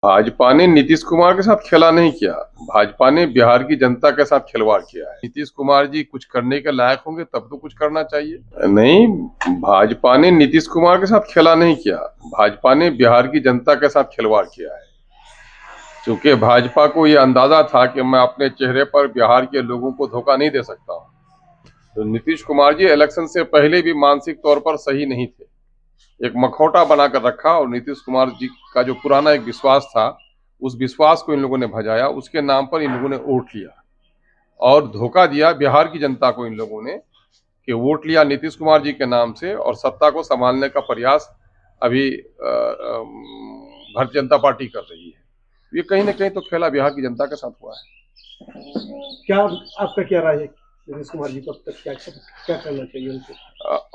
भाजपा ने नीतीश कुमार के साथ खेला नहीं किया। भाजपा ने बिहार की जनता के साथ खिलवाड़ किया है। नीतीश कुमार जी कुछ करने के लायक होंगे तब तो कुछ करना चाहिए। नहीं, भाजपा ने नीतीश कुमार के साथ खेला नहीं किया। भाजपा ने बिहार की जनता के साथ खिलवाड़ किया है। क्योंकि भाजपा को ये अंदाजा था कि मैं अपने चेहरे पर बिहार के लोगों को धोखा नहीं दे सकता हूँ। तो नीतीश कुमार जी इलेक्शन से पहले भी मानसिक तौर पर सही नहीं थे। एक मखौटा बनाकर रखा और नीतीश कुमार जी का जो पुराना एक विश्वास था, उस विश्वास को इन लोगों ने भजाया। उसके नाम पर इन लोगों ने वोट लिया और धोखा दिया बिहार की जनता को इन लोगों ने कि वोट लिया नीतीश कुमार जी के नाम से और सत्ता को संभालने का प्रयास अभी भारतीय जनता पार्टी कर रही है। ये कहीं ना कहीं तो खेला बिहार की जनता के साथ हुआ है। क्या आपका क्या राय है नीतीश कुमार जी को अब तक क्या क्या करना चाहिए उनको?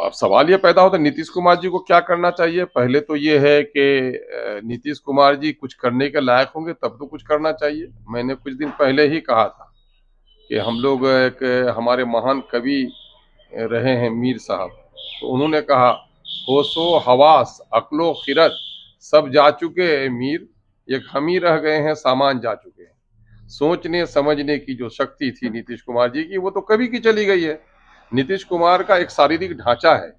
अब सवाल ये पैदा होता है नीतीश कुमार जी को क्या करना चाहिए। पहले तो ये है कि नीतीश कुमार जी कुछ करने के लायक होंगे तब तो कुछ करना चाहिए। मैंने कुछ दिन पहले ही कहा था कि हम लोग एक हमारे महान कवि रहे हैं मीर साहब, तो उन्होंने कहा होशो हवास अक्लो खिरत सब जा चुके मीर, एक हम ही रह गए हैं सामान जा चुके हैं। सोचने समझने की जो शक्ति थी नीतीश कुमार जी की वो तो कभी की चली गई है। नीतीश कुमार का एक शारीरिक ढांचा है।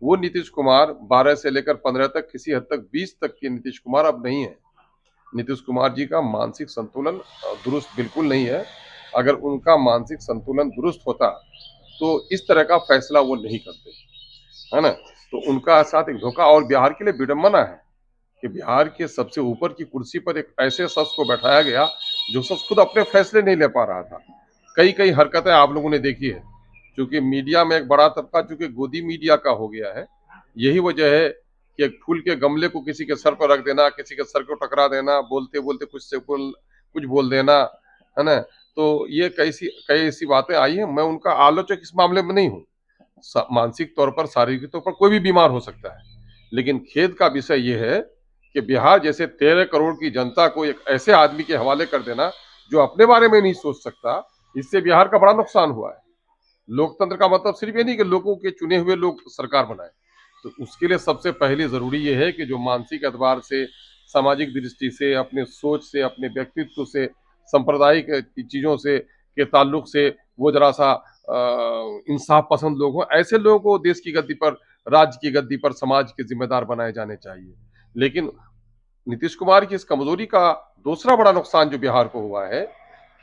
वो नीतीश कुमार 12 से लेकर 15 तक, किसी हद तक 20 तक के नीतीश कुमार अब नहीं है। नीतीश कुमार जी का मानसिक संतुलन दुरुस्त बिल्कुल नहीं है। अगर उनका मानसिक संतुलन दुरुस्त होता तो इस तरह का फैसला वो नहीं करते, है ना। तो उनका साथ एक धोखा और बिहार के लिए विडंबना है कि बिहार के सबसे ऊपर की कुर्सी पर एक ऐसे शख्स को बैठाया गया जो शख्स खुद अपने फैसले नहीं ले पा रहा था। कई कई हरकतें आप लोगों ने देखी है। क्योंकि मीडिया में एक बड़ा तबका चूंकि गोदी मीडिया का हो गया है, यही वजह है कि एक फूल के गमले को किसी के सर पर रख देना, किसी के सर को टकरा देना, बोलते बोलते कुछ बोल देना, है ना। तो ये कई ऐसी बातें आई हैं। मैं उनका आलोचक इस मामले में नहीं हूँ। मानसिक तौर पर, शारीरिक तौर पर कोई भी बीमार हो सकता है। लेकिन खेद का विषय ये है कि बिहार जैसे 13 करोड़ की जनता को एक ऐसे आदमी के हवाले कर देना जो अपने बारे में नहीं सोच सकता, इससे बिहार का बड़ा नुकसान हुआ है। लोकतंत्र का मतलब सिर्फ ये नहीं कि लोगों के चुने हुए लोग सरकार बनाए। तो उसके लिए सबसे पहले जरूरी ये है कि जो मानसिक एतबार से, सामाजिक दृष्टि से, अपने सोच से, अपने व्यक्तित्व से, सांप्रदायिक चीजों से के ताल्लुक से वो जरा सा इंसाफ पसंद लोग हों। ऐसे लोगों को देश की गद्दी पर, राज्य की गद्दी पर, समाज के जिम्मेदार बनाए जाने चाहिए। लेकिन नीतीश कुमार की इस कमजोरी का दूसरा बड़ा नुकसान जो बिहार को हुआ है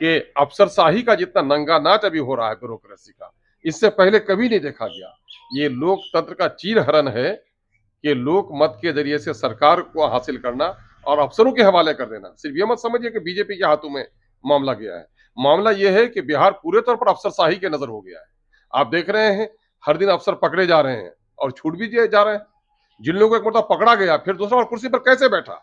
कि अफसरशाही का जितना नंगा नाच अभी हो रहा है ब्यूरोक्रेसी का, इससे पहले कभी नहीं देखा गया। ये लोकतंत्र का चीरहरण है कि लोक मत के जरिए से सरकार को हासिल करना और अफसरों के हवाले कर देना। सिर्फ ये मत समझिए कि बीजेपी के हाथों में मामला गया है। मामला ये है कि बिहार पूरे तौर पर अफसरशाही के नजर हो गया है। आप देख रहे हैं हर दिन अफसर पकड़े जा रहे हैं और छूट भी जा रहे हैं। जिन लोगों को एक मतलब पकड़ा गया फिर दूसरा बार कुर्सी पर कैसे बैठा,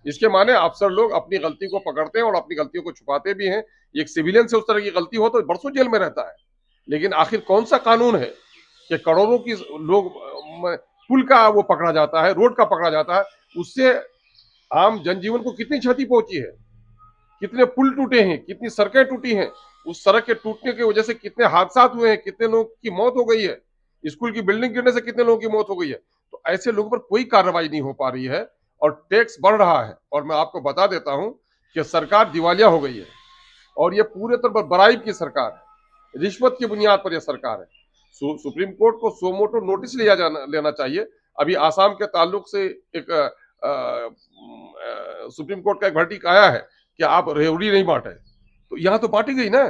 इसके माने अफसर लोग अपनी गलती को पकड़ते हैं और अपनी गलतियों को छुपाते भी हैं। एक सिविलियन से उस तरह की गलती हो तो बरसों जेल में रहता है। लेकिन आखिर कौन सा कानून है कि करोड़ों की लोग पुल का वो पकड़ा जाता है, रोड का पकड़ा जाता है, उससे आम जनजीवन को कितनी क्षति पहुंची है, कितने पुल टूटे हैं, कितनी सड़कें टूटी हैं, उस सड़क के टूटने की वजह से कितने हादसा हुए हैं, कितने लोगों की मौत हो गई है, स्कूल की बिल्डिंग गिरने से कितने लोगों की मौत हो गई है। तो ऐसे लोगों पर कोई कार्रवाई नहीं हो पा रही है और टैक्स बढ़ रहा है। और मैं आपको बता देता हूं कि सरकार दिवालिया हो गई है और ये पूरे तरह पर बराइब की सरकार है, रिश्वत की बुनियाद पर यह सरकार है। सुप्रीम कोर्ट को सो मोटो नोटिस लेना चाहिए। अभी आसाम के ताल्लुक से एक सुप्रीम कोर्ट का एक वर्डिक्ट आया है कि आप रेवड़ी नहीं बांटे, तो यहां तो बांटी गई ना।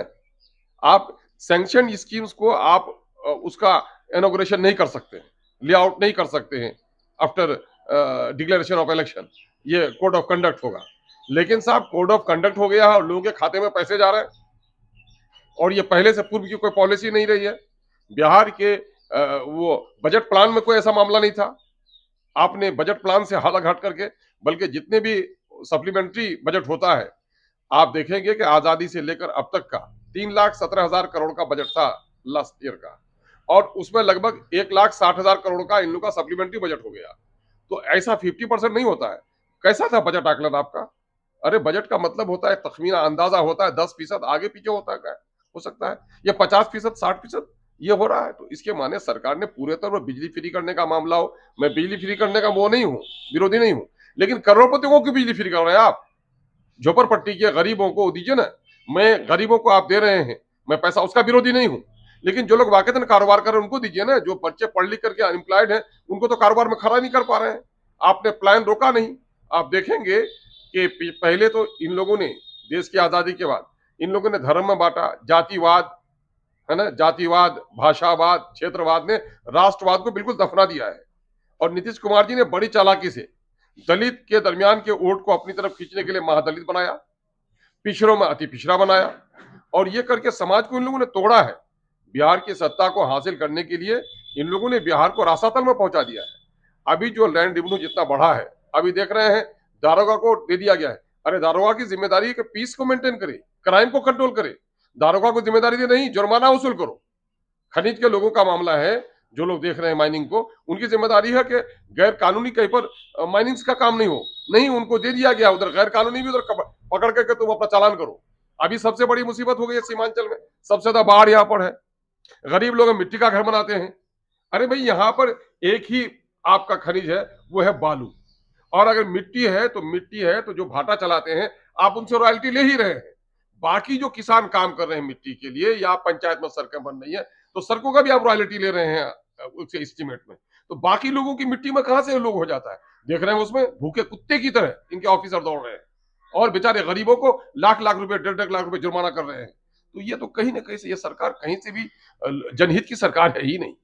आप सैंक्शन स्कीम्स को आप उसका इनॉग्रेशन नहीं कर सकते, लेआउट नहीं कर सकते हैं आफ्टर डिक्लेरेशन ऑफ इलेक्शन। ये कोड ऑफ कंडक्ट होगा। लेकिन साहब कोड ऑफ कंडक्ट हो गया है और लोगों के खाते में पैसे जा रहे हैं और ये पहले से पूर्व की कोई पॉलिसी नहीं रही है। बिहार के वो बजट प्लान में कोई ऐसा मामला नहीं था। आपने बजट प्लान से अलग हट करके, बल्कि जितने भी सप्लीमेंट्री बजट होता है, आप देखेंगे कि आजादी से लेकर अब तक का 3,17,000 करोड़ का बजट था लास्ट ईयर का, और उसमें लगभग 1,60,000 करोड़ का इन लोग का सप्लीमेंट्री बजट हो गया। तो ऐसा 50% नहीं होता है। कैसा था बजट आकलन आपका? अरे बजट का मतलब होता है तखमीना, अंदाजा होता है, 10% आगे पीछे होता है, हो सकता है ये 50%, 60% ये हो रहा है। तो इसके माने सरकार ने पूरे तौर पर बिजली फ्री करने का मामला हो, मैं बिजली फ्री करने का वो नहीं हूँ, विरोधी नहीं हूँ, लेकिन करोड़पतियों की बिजली फ्री कर रहे हैं आप। झोपड़पट्टी के गरीबों को दीजिए ना। मैं गरीबों को आप दे रहे हैं, मैं पैसा उसका विरोधी नहीं हूँ, लेकिन जो लोग वाकईतन कारोबार कर रहे हैं उनको दीजिए ना। जो बच्चे पढ़ लिख करके अनएम्प्लॉयड हैं उनको तो कारोबार में खड़ा नहीं कर पा रहे हैं। आपने प्लान रोका नहीं। आप देखेंगे कि पहले तो इन लोगों ने देश की आजादी के बाद इन लोगों ने धर्म में बांटा, जातिवाद, है ना, जातिवाद, भाषावाद, क्षेत्रवाद ने राष्ट्रवाद को बिल्कुल दफना दिया है। और नीतीश कुमार जी ने बड़ी चालाकी से दलित के दरमियान के वोट को अपनी तरफ खींचने के लिए महादलित बनाया, पिछड़ों में अति पिछड़ा बनाया, और ये करके समाज को इन लोगों ने तोड़ा है। बिहार की सत्ता को हासिल करने के लिए इन लोगों ने बिहार को रासातल में पहुंचा दिया है। अभी जो लैंड रेवेन्यू जितना बढ़ा है, अभी देख रहे हैं दारोगा को दे दिया गया है। अरे दारोगा की जिम्मेदारी है कि पीस को मेंटेन करे, क्राइम को कंट्रोल करे। दारोगा को जिम्मेदारी दे नहीं, जुर्माना वसूल करो। खनिज के लोगों का मामला है, जो लोग देख रहे हैं माइनिंग को, उनकी जिम्मेदारी है कि गैर कानूनी कहीं पर माइनिंग का काम नहीं हो। नहीं, उनको दे दिया गया, उधर गैर कानूनी भी उधर पकड़ करके तुम अपना चालान करो। अभी सबसे बड़ी मुसीबत हो गई है सीमांचल में, सबसे ज्यादा बाढ़ यहाँ पर है। गरीब लोग मिट्टी का घर बनाते हैं। अरे भाई, यहाँ पर एक ही आपका खनिज है, वो है बालू। और अगर मिट्टी है तो मिट्टी है, तो जो भाटा चलाते हैं आप उनसे रॉयल्टी ले ही रहे हैं। बाकी जो किसान काम कर रहे हैं मिट्टी के लिए, या पंचायत में सड़कें बन रही है तो सड़कों का भी आप रॉयल्टी ले रहे हैं उसके एस्टीमेट में। तो बाकी लोगों की मिट्टी में कहां से लोग हो जाता है? देख रहे हैं उसमें भूखे कुत्ते की तरह इनके ऑफिसर दौड़ रहे हैं, और बेचारे गरीबों को लाख लाख रुपए, 1.5 लाख रुपए जुर्माना कर रहे हैं। तो ये तो कहीं ना कहीं से ये सरकार कहीं से भी जनहित की सरकार है ही नहीं।